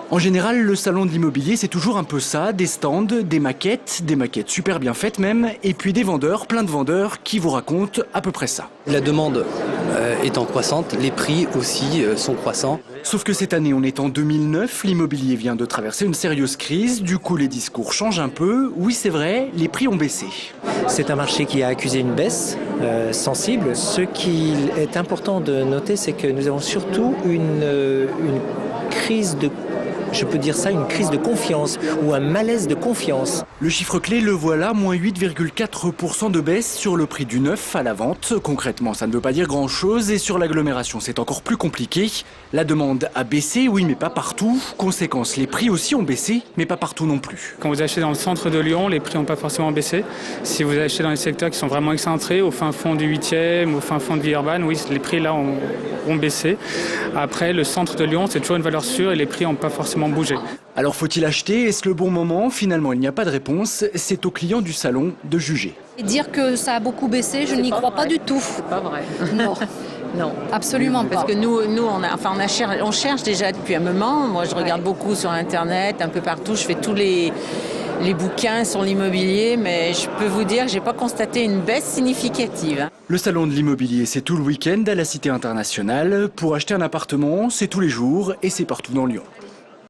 En général, le salon de l'immobilier, c'est toujours un peu ça, des stands, des maquettes super bien faites même, et puis des vendeurs, plein de vendeurs, qui vous racontent à peu près ça. La demande étant croissante, les prix aussi sont croissants. Sauf que cette année, on est en 2009, l'immobilier vient de traverser une sérieuse crise, du coup les discours changent un peu. Oui, c'est vrai, les prix ont baissé. C'est un marché qui a accusé une baisse sensible. Ce qui est important de noter, c'est que nous avons surtout une crise de... Je peux dire ça, une crise de confiance ou un malaise de confiance. Le chiffre clé, le voilà, moins 8,4% de baisse sur le prix du neuf à la vente. Concrètement, ça ne veut pas dire grand-chose et sur l'agglomération, c'est encore plus compliqué. La demande a baissé, oui, mais pas partout. Conséquence, les prix aussi ont baissé, mais pas partout non plus. Quand vous achetez dans le centre de Lyon, les prix n'ont pas forcément baissé. Si vous achetez dans les secteurs qui sont vraiment excentrés, au fin fond du 8e, au fin fond de Villeurbanne, oui, les prix là ont baissé. Après, le centre de Lyon, c'est toujours une valeur sûre et les prix n'ont pas forcément bougé. Alors faut-il acheter? Est-ce le bon moment? Finalement, il n'y a pas de réponse. C'est aux clients du salon de juger. Dire que ça a beaucoup baissé, je n'y crois pas du tout. C'est pas vrai. Non. Non, Absolument pas. parce que nous on cherche déjà depuis un moment. Moi, je regarde beaucoup sur Internet, un peu partout. Je fais tous les bouquins sur l'immobilier, mais je peux vous dire que j'ai pas constaté une baisse significative. Le salon de l'immobilier, c'est tout le week-end à la Cité Internationale. Pour acheter un appartement, c'est tous les jours et c'est partout dans Lyon.